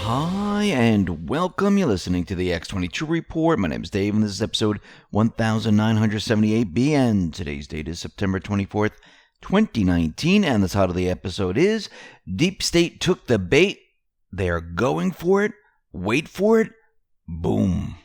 Hi, and welcome. You're listening to the X22 Report. My name is Dave, and this is episode 1978B, and today's date is September 24th, 2019, and the title of the episode is Deep State Took the Bait. They're going for it. Wait for it. Boom.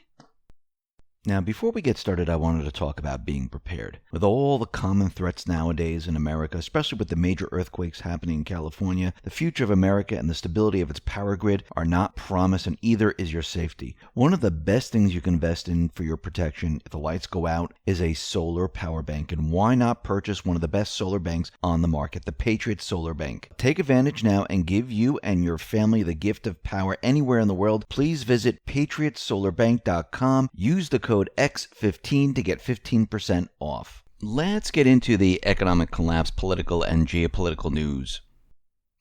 Now, before we get started, I wanted to talk about being prepared. With all the common threats nowadays in America, especially with the major earthquakes happening in California, the future of America and the stability of its power grid are not promised, and either is your safety. One of the best things you can invest in for your protection if the lights go out is a solar power bank. And why not purchase one of the best solar banks on the market, the Patriots Solar Bank? Take advantage now and give you and your family the gift of power anywhere in the world. Please visit patriotssolarbank.com. Use the code X15 to get 15% off. Let's get into the economic collapse, political and geopolitical news.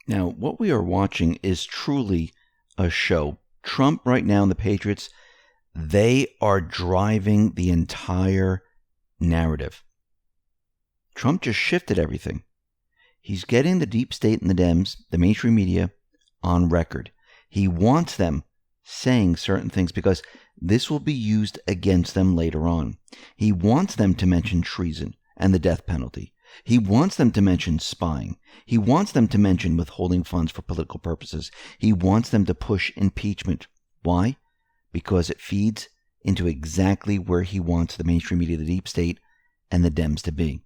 Now, what we are watching is truly a show. Trump right now and the Patriots, they are driving the entire narrative. Trump just shifted everything. He's getting the deep state and the Dems, the mainstream media, on record. He wants them saying certain things because this will be used against them later on. He wants them to mention treason and the death penalty. He wants them to mention spying. He wants them to mention withholding funds for political purposes. He wants them to push impeachment. Why? Because it feeds into exactly where he wants the mainstream media, the deep state, and the Dems to be.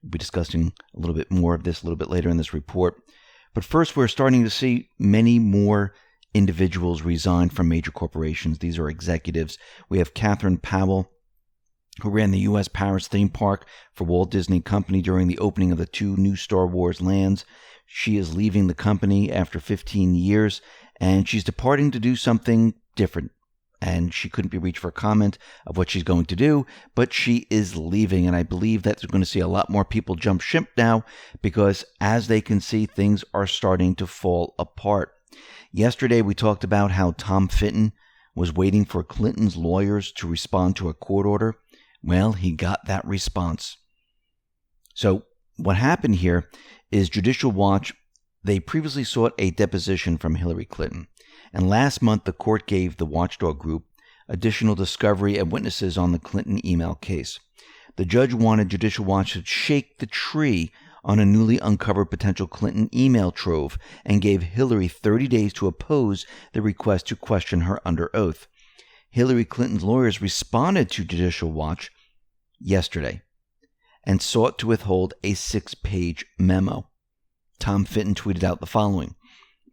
We'll be discussing a little bit more of this a little bit later in this report. But first, we're starting to see many more individuals resign from major corporations. These are executives. We have Catherine Powell, who ran the U.S. Paris theme park for Walt Disney Company during the opening of the 2 new Star Wars lands. She is leaving the company after 15 years, and she's departing to do something different. And she couldn't be reached for a comment of what she's going to do, but she is leaving. And I believe that we're going to see a lot more people jump ship now because, as they can see, things are starting to fall apart. Yesterday, we talked about how Tom Fitton was waiting for Clinton's lawyers to respond to a court order. Well, he got that response. So what happened here is Judicial Watch, they previously sought a deposition from Hillary Clinton. And last month, the court gave the watchdog group additional discovery and witnesses on the Clinton email case. The judge wanted Judicial Watch to shake the tree on a newly uncovered potential Clinton email trove and gave Hillary 30 days to oppose the request to question her under oath. Hillary Clinton's lawyers responded to Judicial Watch yesterday and sought to withhold a 6-page memo. Tom Fitton tweeted out the following: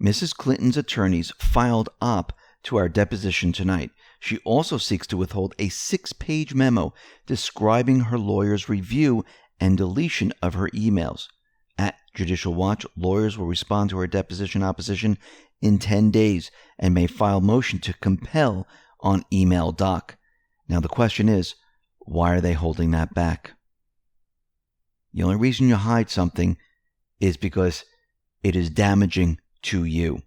Mrs. Clinton's attorneys filed op to our deposition tonight. She also seeks to withhold a 6-page memo describing her lawyer's review and deletion of her emails. At Judicial Watch, lawyers will respond to her deposition opposition in 10 days and may file motion to compel on email doc. Now the question is, why are they holding that back? The only reason you hide something is because it is damaging to you.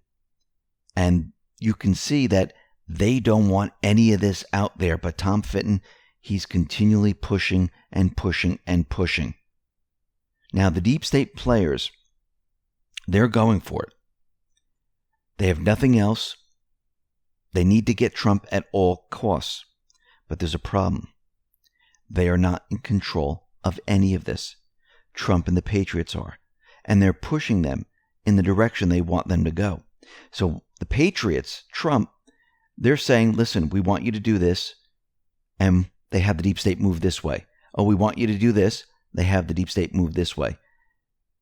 And you can see that they don't want any of this out there, but Tom Fitton, he's continually pushing and pushing and pushing. Now, the deep state players, they're going for it. They have nothing else. They need to get Trump at all costs. But there's a problem. They are not in control of any of this. Trump and the Patriots are. And they're pushing them in the direction they want them to go. So the Patriots, Trump, they're saying, listen, we want you to do this. And they have the deep state move this way. Oh, we want you to do this. They have the deep state move this way.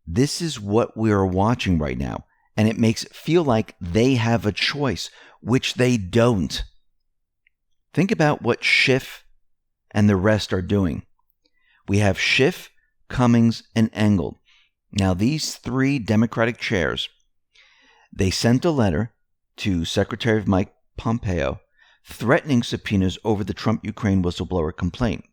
This is what we are watching right now. And it makes it feel like they have a choice, which they don't. Think about what Schiff and the rest are doing. We have Schiff, Cummings, and Engel. Now, these 3 Democratic chairs, they sent a letter to Secretary of Mike Pompeo threatening subpoenas over the Trump-Ukraine whistleblower complaint.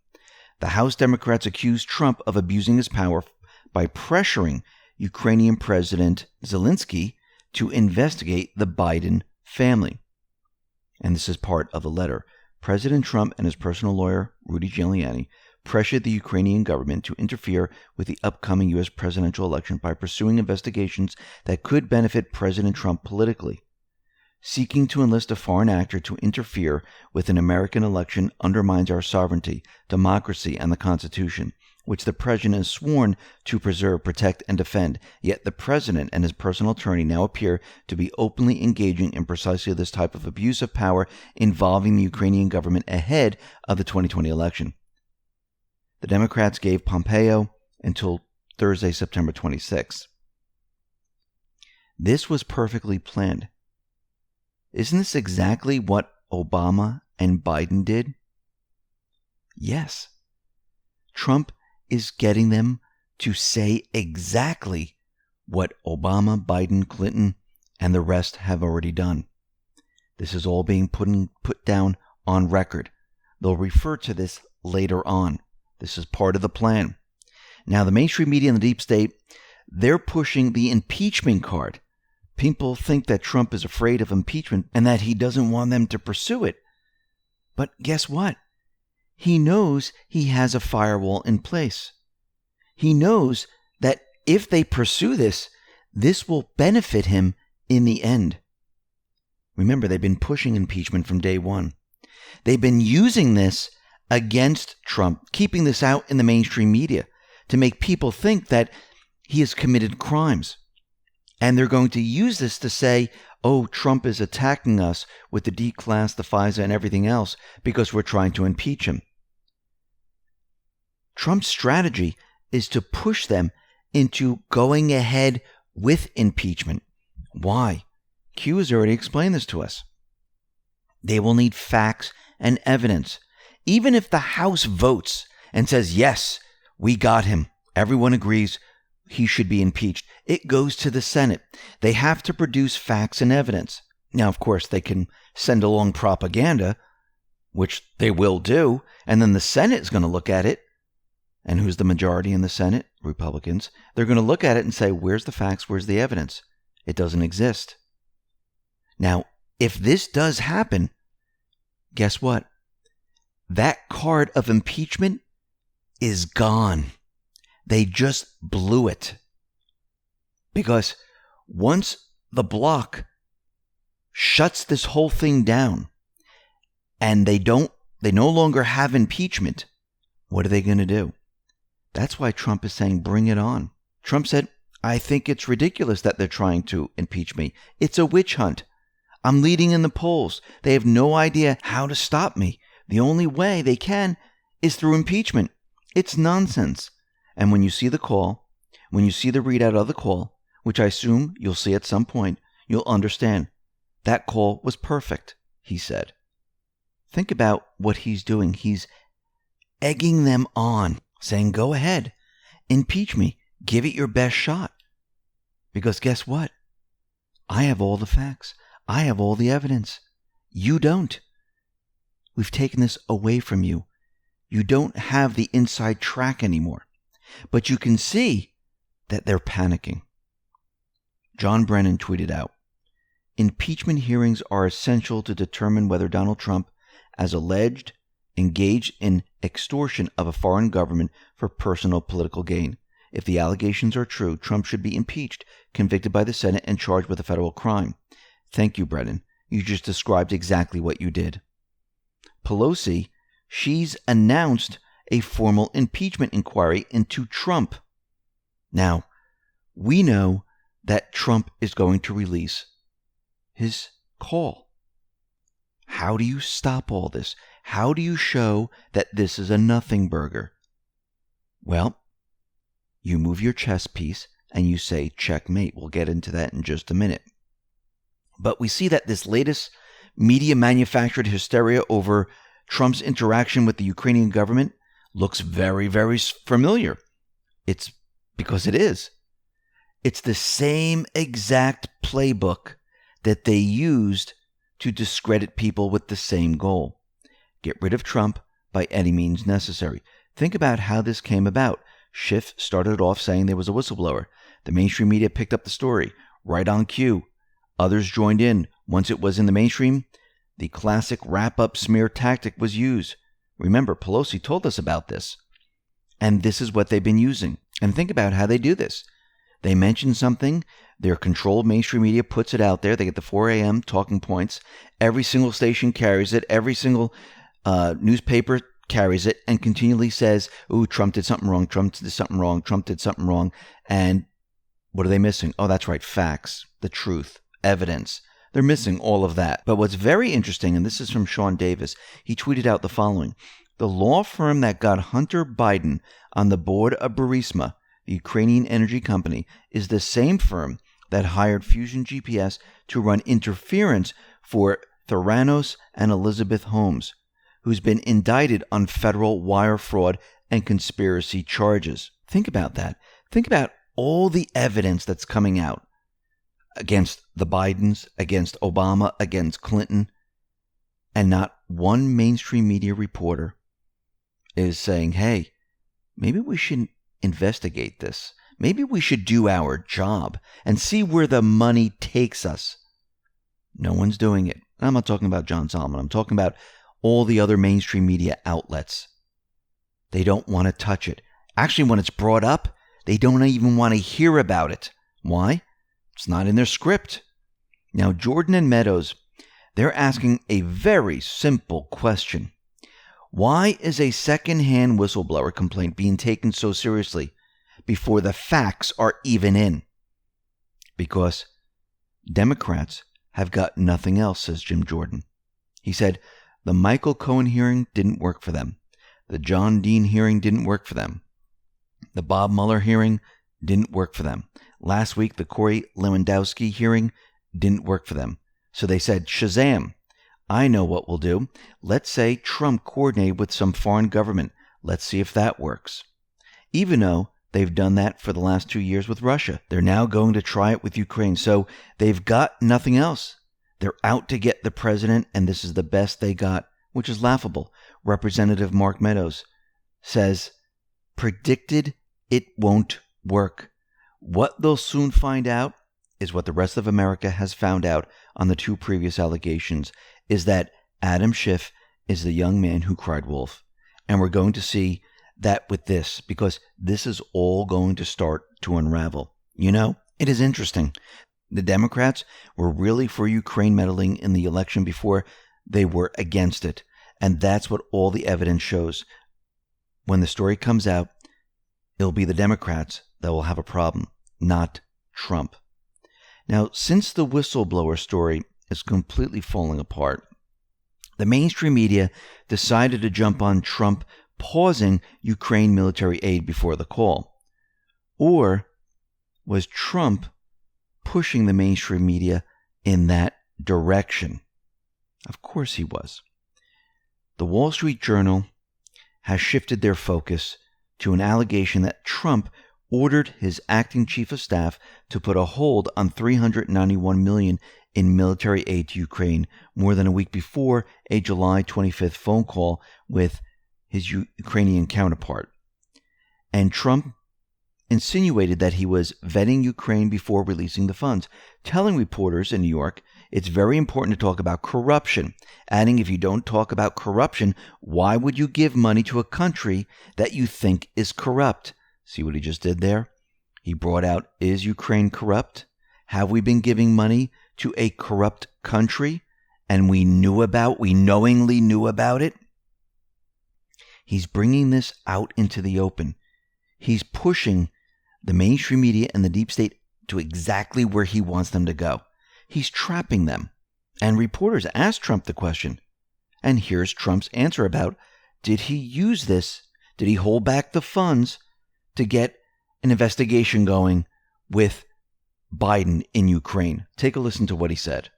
The House Democrats accused Trump of abusing his power by pressuring Ukrainian President Zelensky to investigate the Biden family. And this is part of the letter. President Trump and his personal lawyer, Rudy Giuliani, pressured the Ukrainian government to interfere with the upcoming U.S. presidential election by pursuing investigations that could benefit President Trump politically. Seeking to enlist a foreign actor to interfere with an American election undermines our sovereignty, democracy, and the Constitution, which the President is sworn to preserve, protect, and defend. Yet the President and his personal attorney now appear to be openly engaging in precisely this type of abuse of power involving the Ukrainian government ahead of the 2020 election. The Democrats gave Pompeo until Thursday, September 26th. This was perfectly planned. Isn't this exactly what Obama and Biden did? Yes. Trump is getting them to say exactly what Obama, Biden, Clinton, and the rest have already done. This is all being put down on record. They'll refer to this later on. This is part of the plan. Now, the mainstream media and the deep state, they're pushing the impeachment card. People think that Trump is afraid of impeachment and that he doesn't want them to pursue it. But guess what? He knows he has a firewall in place. He knows that if they pursue this, this will benefit him in the end. Remember, they've been pushing impeachment from day one. They've been using this against Trump, keeping this out in the mainstream media to make people think that he has committed crimes. And they're going to use this to say, oh, Trump is attacking us with the D-class, the FISA, and everything else because we're trying to impeach him. Trump's strategy is to push them into going ahead with impeachment. Why? Q has already explained this to us. They will need facts and evidence. Even if the House votes and says, yes, we got him, everyone agrees he should be impeached, it goes to the Senate. They have to produce facts and evidence. Now, of course, they can send along propaganda, which they will do, and then the Senate is going to look at it. And who's the majority in the Senate? Republicans. They're going to look at it and say, where's the facts? Where's the evidence? It doesn't exist. Now, if this does happen, guess what? That card of impeachment is gone. They just blew it. Because once the bloc shuts this whole thing down and they no longer have impeachment, what are they going to do? That's why Trump is saying, bring it on. Trump said, I think it's ridiculous that they're trying to impeach me. It's a witch hunt. I'm leading in the polls. They have no idea how to stop me. The only way they can is through impeachment. It's nonsense. And when you see the call, when you see the readout of the call, which I assume you'll see at some point, you'll understand that call was perfect, he said. Think about what he's doing. He's egging them on, saying, go ahead, impeach me, give it your best shot. Because guess what? I have all the facts. I have all the evidence. You don't. We've taken this away from you. You don't have the inside track anymore. But you can see that they're panicking. John Brennan tweeted out, impeachment hearings are essential to determine whether Donald Trump, as alleged, engaged in extortion of a foreign government for personal political gain. If the allegations are true, Trump should be impeached, convicted by the Senate, and charged with a federal crime. Thank you, Brennan. You just described exactly what you did. Pelosi, she's announced a formal impeachment inquiry into Trump. Now, we know that Trump is going to release his call. How do you stop all this? How do you show that this is a nothing burger? Well, you move your chess piece and you say checkmate. We'll get into that in just a minute. But we see that this latest media manufactured hysteria over Trump's interaction with the Ukrainian government looks very, very familiar. It's because it is. It's the same exact playbook that they used to discredit people with the same goal. Get rid of Trump by any means necessary. Think about how this came about. Schiff started off saying there was a whistleblower. The mainstream media picked up the story. Right on cue. Others joined in. Once it was in the mainstream, the classic wrap-up smear tactic was used. Remember, Pelosi told us about this. And this is what they've been using. And think about how they do this. They mention something, Their controlled mainstream media puts it out there. They get the 4 a.m. talking points. Every single station carries it. Every single newspaper carries it and continually says, ooh, Trump did something wrong. Trump did something wrong. Trump did something wrong. And what are they missing? Oh, that's right. Facts, the truth, evidence. They're missing all of that. But what's very interesting, and this is from Sean Davis, he tweeted out the following. The law firm that got Hunter Biden on the board of Burisma, the Ukrainian energy company, is the same firm that hired Fusion GPS to run interference for Theranos and Elizabeth Holmes, who's been indicted on federal wire fraud and conspiracy charges. Think about that. Think about all the evidence that's coming out against the Bidens, against Obama, against Clinton, and not one mainstream media reporter is saying, hey, maybe we should investigate this. Maybe we should do our job and see where the money takes us. No one's doing it. I'm not talking about John Solomon. I'm talking about all the other mainstream media outlets. They don't want to touch it. Actually, when it's brought up, they don't even want to hear about it. Why? It's not in their script. Now, Jordan and Meadows, they're asking a very simple question. Why is a secondhand whistleblower complaint being taken so seriously before the facts are even in? Because Democrats have got nothing else, says Jim Jordan. He said, the Michael Cohen hearing didn't work for them. The John Dean hearing didn't work for them. The Bob Mueller hearing didn't work for them. Last week, the Corey Lewandowski hearing didn't work for them. So they said, Shazam, I know what we'll do. Let's say Trump coordinated with some foreign government. Let's see if that works. Even though they've done that for the last 2 years with Russia, they're now going to try it with Ukraine. So they've got nothing else. They're out to get the president, and this is the best they got, which is laughable. Representative Mark Meadows says, predicted it won't work. What they'll soon find out is what the rest of America has found out on the 2 previous allegations, is that Adam Schiff is the young man who cried wolf. And we're going to see that with this, because this is all going to start to unravel. You know, it is interesting. The Democrats were really for Ukraine meddling in the election before they were against it. And that's what all the evidence shows. When the story comes out, it'll be the Democrats that will have a problem, not Trump. Now, since the whistleblower story is completely falling apart, the mainstream media decided to jump on Trump pausing Ukraine military aid before the call. Or was Trump pushing the mainstream media in that direction? Of course he was. The Wall Street Journal has shifted their focus to an allegation that Trump ordered his acting chief of staff to put a hold on $391 million in military aid to Ukraine more than a week before a July 25th phone call with his Ukrainian counterpart. And Trump insinuated that he was vetting Ukraine before releasing the funds, telling reporters in New York it's very important to talk about corruption, adding if you don't talk about corruption, why would you give money to a country that you think is corrupt? See what he just did there? He brought out, is Ukraine corrupt? Have we been giving money to a corrupt country and we knowingly knew about it? He's bringing this out into the open. He's pushing the mainstream media and the deep state to exactly where he wants them to go. He's trapping them. And reporters asked Trump the question. And here's Trump's answer about, did he use this? Did he hold back the funds to get an investigation going with Biden in Ukraine? Take a listen to what he said.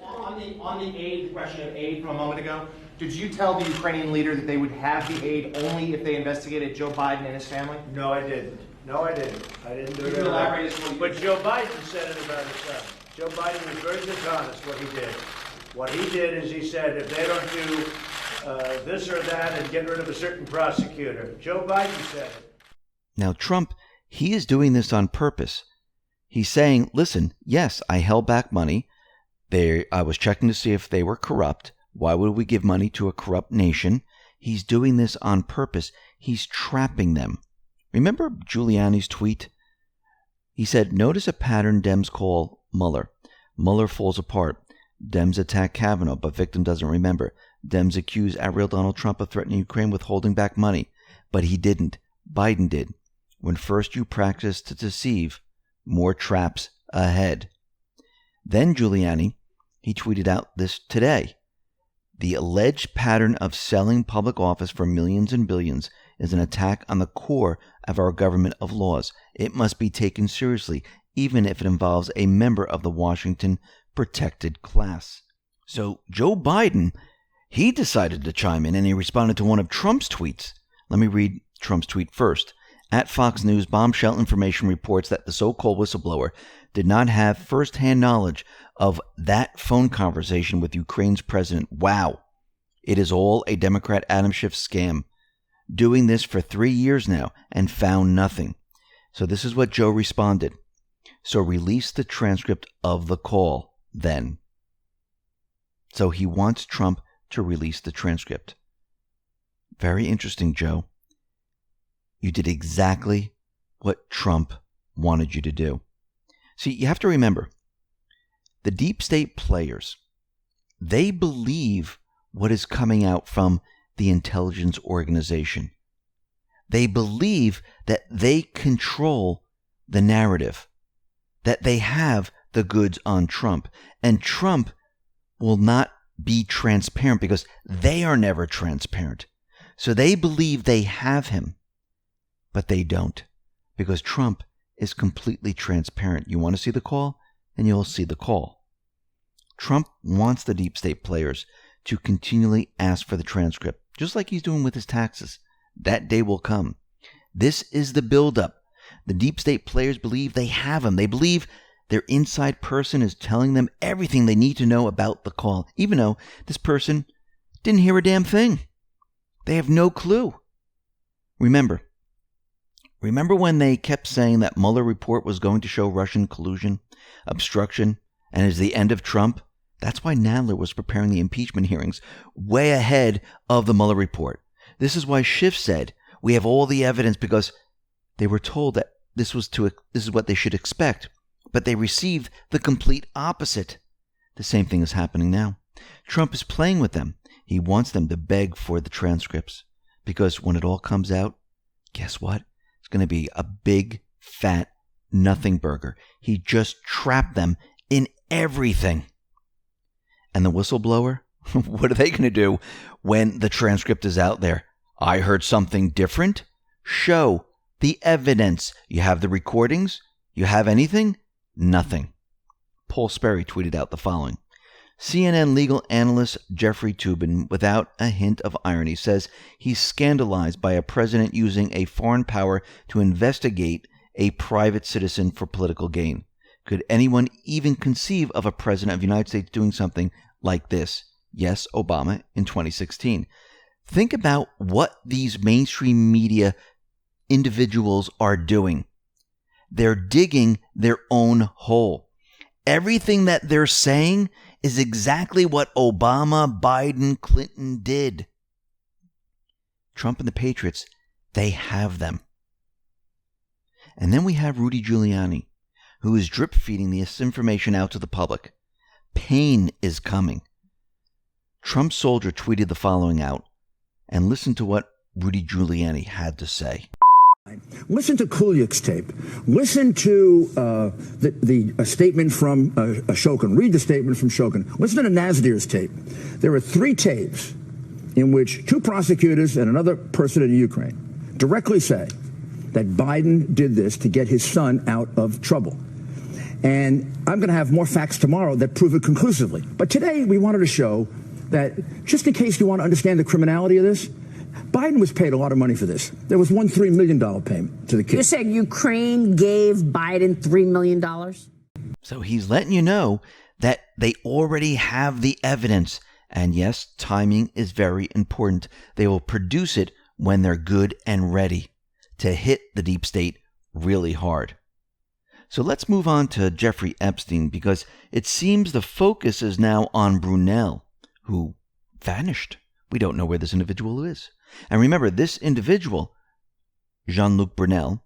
On the aid, question of aid from a moment ago, did you tell the Ukrainian leader that they would have the aid only if they investigated Joe Biden and his family? No, I didn't. I didn't do it. Could you elaborate as to what you But Joe Biden said it about his son. Joe Biden was very dishonest what he did. What he did is he said, if they don't do this or that and get rid of a certain prosecutor. Joe Biden said it. Now, Trump, he is doing this on purpose. He's saying, listen, yes, I held back money. I was checking to see if they were corrupt. Why would we give money to a corrupt nation? He's doing this on purpose. He's trapping them. Remember Giuliani's tweet? He said, notice a pattern Dems call Mueller. Mueller falls apart. Dems attack Kavanaugh, but victim doesn't remember. Dems accuse real Donald Trump of threatening Ukraine with holding back money, but he didn't. Biden did. When first you practice to deceive, more traps ahead. Then Giuliani, he tweeted out this today. The alleged pattern of selling public office for millions and billions is an attack on the core of our government of laws. It must be taken seriously, even if it involves a member of the Washington protected class. So Joe Biden, he decided to chime in, and he responded to one of Trump's tweets. Let me read Trump's tweet first. At Fox News, bombshell information reports that the so-called whistleblower did not have first-hand knowledge of that phone conversation with Ukraine's president. Wow. It is all a Democrat Adam Schiff scam. Doing this for 3 years now and found nothing. So this is what Joe responded. So release the transcript of the call then. So he wants Trump to release the transcript. Very interesting, Joe. You did exactly what Trump wanted you to do. See, you have to remember, the deep state players, they believe what is coming out from the intelligence organization. They believe that they control the narrative, that they have the goods on Trump, and Trump will not be transparent because they are never transparent. So they believe they have him, but they don't, because Trump is completely transparent. You want to see the call? Then you'll see the call. Trump wants the deep state players to continually ask for the transcript, just like he's doing with his taxes. That day will come. This is the buildup. The deep state players believe they have him. They believe their inside person is telling them everything they need to know about the call, even though this person didn't hear a damn thing. They have no clue. Remember when they kept saying that Mueller report was going to show Russian collusion, obstruction, and is the end of Trump? That's why Nadler was preparing the impeachment hearings way ahead of the Mueller report. This is why Schiff said, we have all the evidence, because they were told that this is what they should expect, but they received the complete opposite. The same thing is happening now. Trump is playing with them. He wants them to beg for the transcripts, because when it all comes out, guess what? It's going to be a big, fat nothing burger. He just trapped them in everything. And the whistleblower, what are they going to do when the transcript is out there? I heard something different. Show the evidence. You have the recordings? You have anything? Nothing. Paul Sperry tweeted out the following. CNN legal analyst Jeffrey Toobin, without a hint of irony, says he's scandalized by a president using a foreign power to investigate a private citizen for political gain. Could anyone even conceive of a president of the United States doing something like this? Yes, Obama in 2016. Think about what these mainstream media individuals are doing. They're digging their own hole. Everything that they're saying is exactly what Obama, Biden, Clinton did. Trump and the Patriots, they have them. And then we have Rudy Giuliani, who is drip feeding this information out to the public. Pain is coming. Trump soldier tweeted the following out, and listen to what Rudy Giuliani had to say. Listen to Kulik's tape. Listen to the statement from Shokin. Read the statement from Shokin. Listen to Nasdir's tape. There are 3 tapes in which 2 prosecutors and another person in Ukraine directly say that Biden did this to get his son out of trouble. And I'm going to have more facts tomorrow that prove it conclusively. But today we wanted to show that, just in case you want to understand the criminality of this, Biden was paid a lot of money for this. There was one $3 million payment to the kid. You're saying Ukraine gave Biden $3 million? So he's letting you know that they already have the evidence. And yes, timing is very important. They will produce it when they're good and ready to hit the deep state really hard. So let's move on to Jeffrey Epstein, because it seems the focus is now on Brunel, who vanished. We don't know where this individual is. And remember, this individual, Jean-Luc Brunel,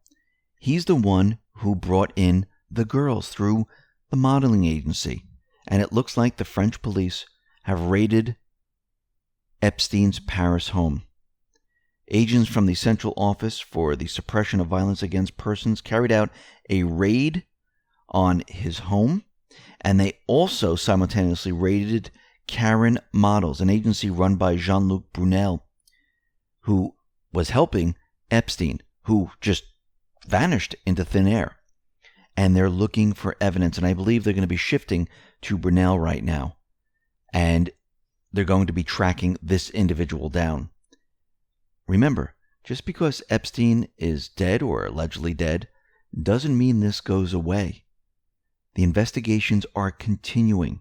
he's the one who brought in the girls through the modeling agency. And it looks like the French police have raided Epstein's Paris home. Agents from the Central Office for the Suppression of Violence Against Persons carried out a raid on his home, and they also simultaneously raided Karen Models, an agency run by Jean-Luc Brunel, who was helping Epstein, who just vanished into thin air. And they're looking for evidence, and I believe they're going to be shifting to Brunel right now. And they're going to be tracking this individual down. Remember, just because Epstein is dead or allegedly dead doesn't mean this goes away. The investigations are continuing.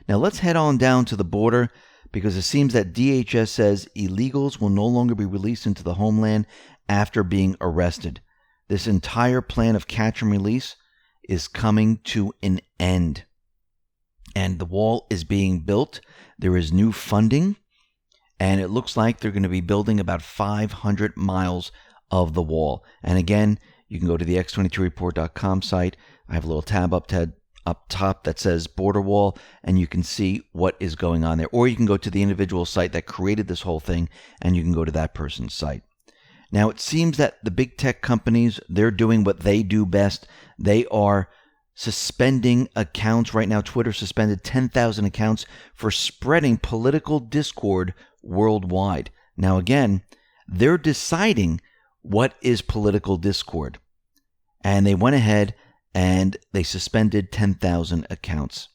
Now let's head on down to the border, because it seems that DHS says illegals will no longer be released into the homeland after being arrested. This entire plan of catch and release is coming to an end. And the wall is being built. There is new funding. And it looks like they're going to be building about 500 miles of the wall. And again, you can go to the X22Report.com site. I have a little tab up top that says border wall, and you can see what is going on there. Or you can go to the individual site that created this whole thing, and you can go to that person's site. Now, it seems that the big tech companies, they're doing what they do best. They are suspending accounts. Right now, Twitter suspended 10,000 accounts for spreading political discord worldwide. Now, again, they're deciding what is political discord. And they went ahead and they suspended 10,000 accounts.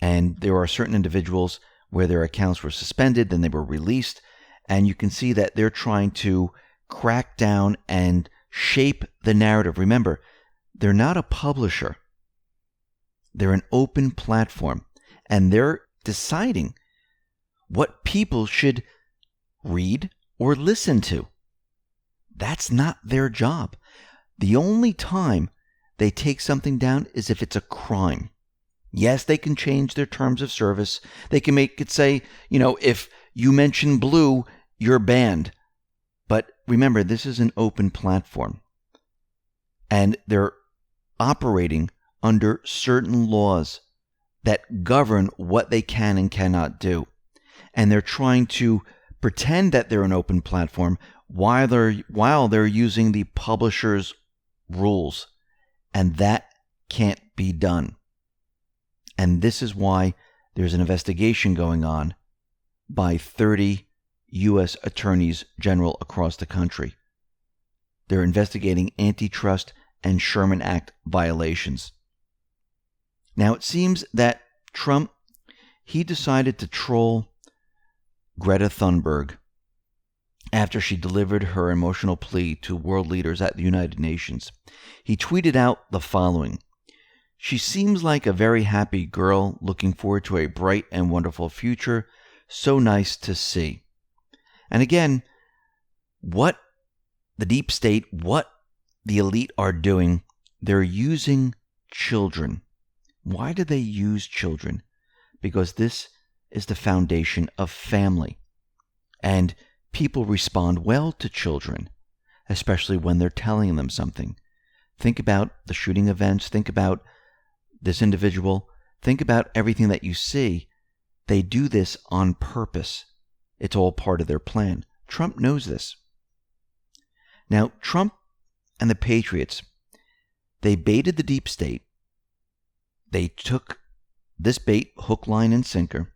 And there are certain individuals where their accounts were suspended, then they were released. And you can see that they're trying to crack down and shape the narrative. Remember, they're not a publisher. They're an open platform. And they're deciding what people should read or listen to. That's not their job. The only time they take something down is if it's a crime. Yes, they can change their terms of service. They can make it say, if you mention blue, you're banned. But remember, this is an open platform. And they're operating under certain laws that govern what they can and cannot do. And they're trying to pretend that they're an open platform while they're using the publisher's rules. And that can't be done. And this is why there's an investigation going on by 30 U.S. attorneys general across the country. They're investigating antitrust and Sherman Act violations. Now, it seems that Trump, he decided to troll Greta Thunberg after she delivered her emotional plea to world leaders at the United Nations. He tweeted out the following: "She seems like a very happy girl, looking forward to a bright and wonderful future. So nice to see." And again, what the deep state, what the elite are doing, they're using children. Why do they use children? Because this is the foundation of family. And people respond well to children, especially when they're telling them something. Think about the shooting events. Think about this individual. Think about everything that you see. They do this on purpose. It's all part of their plan. Trump knows this. Now, Trump and the patriots, they baited the deep state. They took this bait, hook, line, and sinker,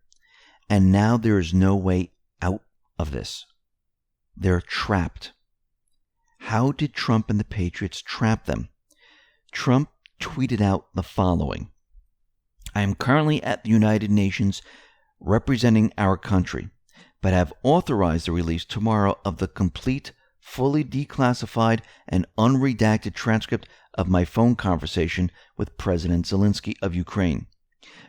and now there is no way out of this. They're trapped. How did Trump and the patriots trap them? Trump tweeted out the following: "I am currently at the United Nations representing our country, but have authorized the release tomorrow of the complete, fully declassified, and unredacted transcript of my phone conversation with President Zelensky of Ukraine.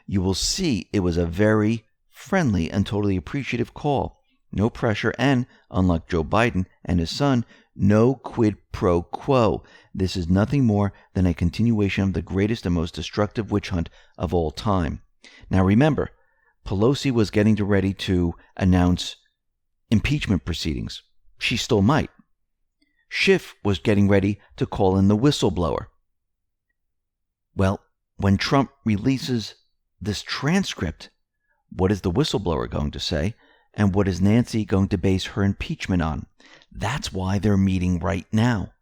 You will see it was a very friendly and totally appreciative call. No pressure and, unlike Joe Biden and his son, no quid pro quo. This is nothing more than a continuation of the greatest and most destructive witch hunt of all time." Now remember, Pelosi was getting ready to announce impeachment proceedings. She still might. Schiff was getting ready to call in the whistleblower. Well, when Trump releases this transcript, what is the whistleblower going to say? And what is Nancy going to base her impeachment on? That's why they're meeting right now.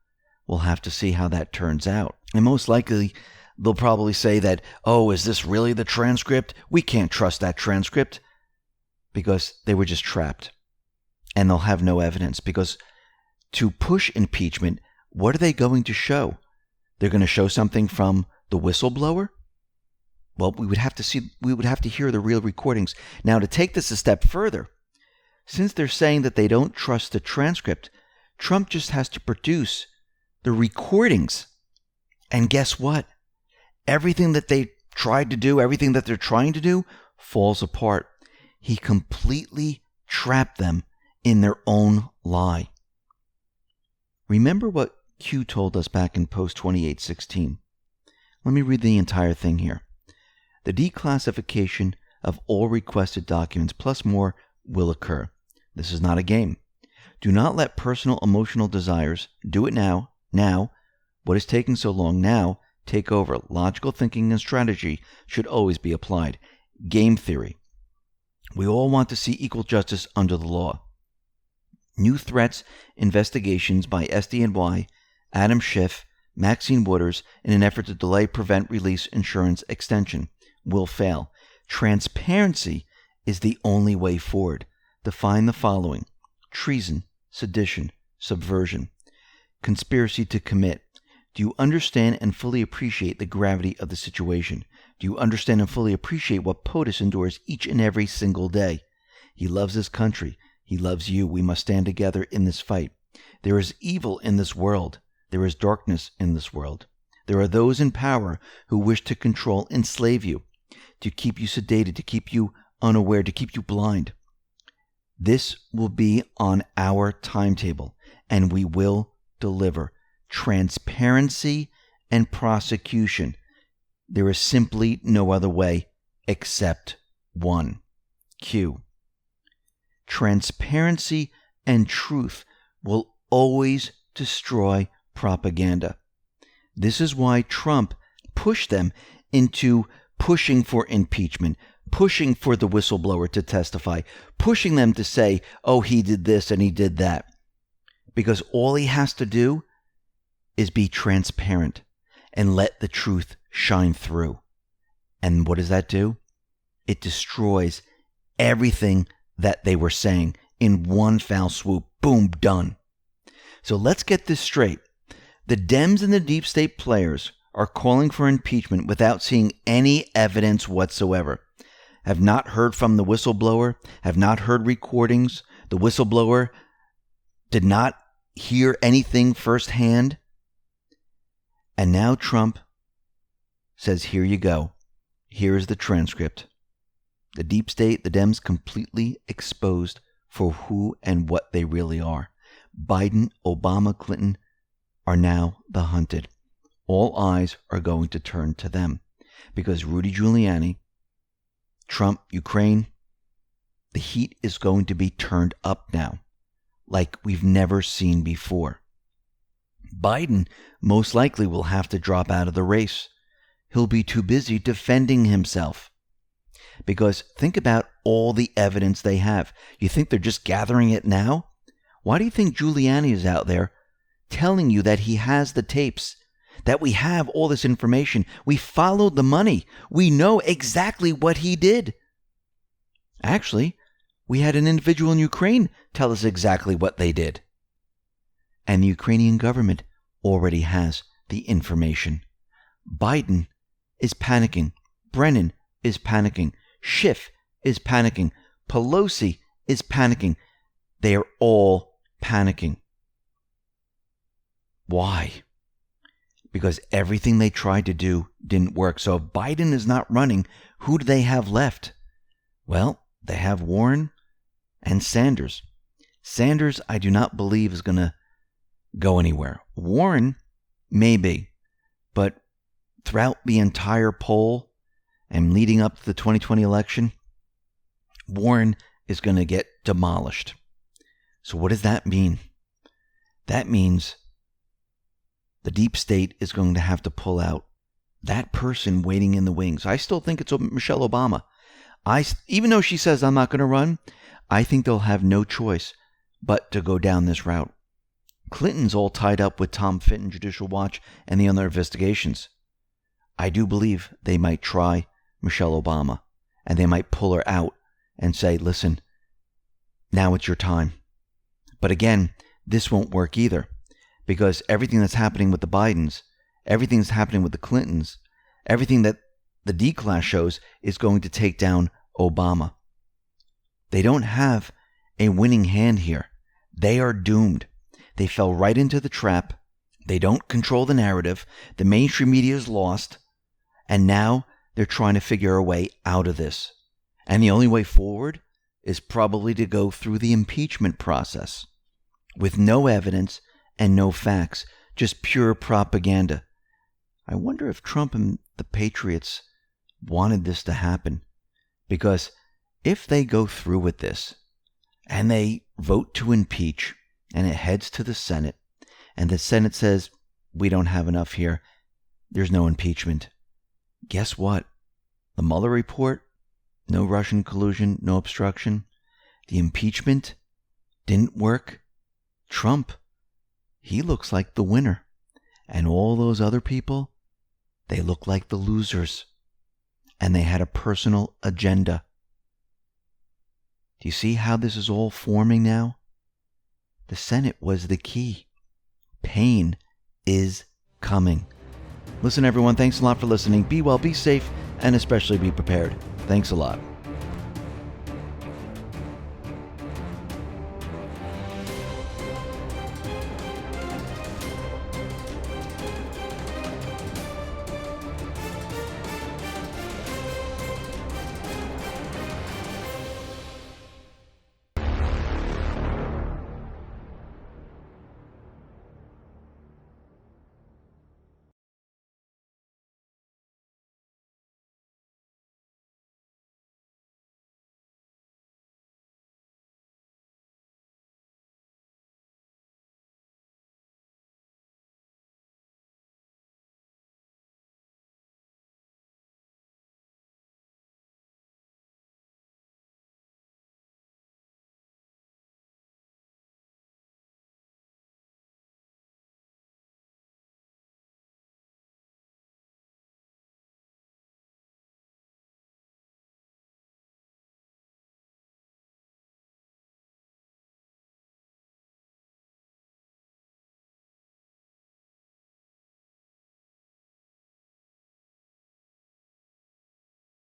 We'll have to see how that turns out. And most likely, they'll probably say that, oh, is this really the transcript? We can't trust that transcript. Because they were just trapped. And they'll have no evidence. Because to push impeachment, what are they going to show? They're going to show something from the whistleblower? Well, we would have to hear the real recordings. Now, to take this a step further, since they're saying that they don't trust the transcript, Trump just has to produce the recordings. And guess what? Everything that they tried to do, everything that they're trying to do, falls apart. He completely trapped them in their own lie. Remember what Q told us back in post 2816. Let me read the entire thing here. The declassification of all requested documents plus more will occur. This is not a game. Do not let personal emotional desires do it now. What is taking so long now take over. Logical thinking and strategy should always be applied. Game theory. We all want to see equal justice under the law. New threats, investigations by SDNY, Adam Schiff, Maxine Waters in an effort to delay, prevent, release insurance extension will fail. Transparency is the only way forward. Define the following: treason, sedition, subversion, conspiracy to commit. Do you understand and fully appreciate the gravity of the situation? Do you understand and fully appreciate what POTUS endures each and every single day? He loves his country. He loves you. We must stand together in this fight. There is evil in this world. There is darkness in this world. There are those in power who wish to control, enslave you, to keep you sedated, to keep you unaware, to keep you blind. This will be on our timetable, and we will deliver transparency and prosecution. There is simply no other way except one. Q. Transparency and truth will always destroy propaganda. This is why Trump pushed them into pushing for impeachment, pushing for the whistleblower to testify, pushing them to say, oh, he did this and he did that. Because all he has to do is be transparent and let the truth shine through. And what does that do? It destroys everything that they were saying in one foul swoop. Boom, done. So let's get this straight. The Dems and the deep state players are calling for impeachment without seeing any evidence whatsoever. Have not heard from the whistleblower, have not heard recordings. The whistleblower did not hear anything firsthand. And now Trump says, here you go. Here is the transcript. The deep state, the Dems, completely exposed for who and what they really are. Biden, Obama, Clinton are now the hunted. All eyes are going to turn to them because Rudy Giuliani, Trump, Ukraine, the heat is going to be turned up now like we've never seen before. Biden most likely will have to drop out of the race. He'll be too busy defending himself. Because think about all the evidence they have. You think they're just gathering it now? Why do you think Giuliani is out there telling you that he has the tapes, that we have all this information? We followed the money. We know exactly what he did. Actually, we had an individual in Ukraine tell us exactly what they did. And the Ukrainian government already has the information. Biden is panicking. Brennan is panicking. Schiff is panicking. Pelosi is panicking. They are all panicking. Why? Because everything they tried to do didn't work. So if Biden is not running, who do they have left? Well, they have Warren and Sanders. Sanders, I do not believe, is going to go anywhere. Warren, maybe. But throughout the entire poll and leading up to the 2020 election, Warren is going to get demolished. So what does that mean? that means the deep state is going to have to pull out that person waiting in the wings. I still think it's Michelle Obama. Even though she says, I'm not going to run, I think they'll have no choice but to go down this route. Clinton's all tied up with Tom Fitton, Judicial Watch, and the other investigations. I do believe they might try Michelle Obama, and they might pull her out and say, listen, now it's your time. But again, this won't work either, because everything that's happening with the Bidens, everything that's happening with the Clintons, everything that the D-class shows is going to take down Obama. They don't have a winning hand here. They are doomed. They fell right into the trap. They don't control the narrative. The mainstream media is lost. And now they're trying to figure a way out of this. And the only way forward is probably to go through the impeachment process with no evidence and no facts, just pure propaganda. I wonder if Trump and the patriots wanted this to happen, because if they go through with this and they vote to impeach and it heads to the Senate and the Senate says, we don't have enough here, there's no impeachment. Guess what? The Mueller report, no Russian collusion, no obstruction. The impeachment didn't work. Trump, he looks like the winner. And all those other people, they look like the losers. And they had a personal agenda. Do you see how this is all forming now? The Senate was the key. Pain is coming. Listen, everyone, thanks a lot for listening. Be well, be safe, and especially be prepared. Thanks a lot.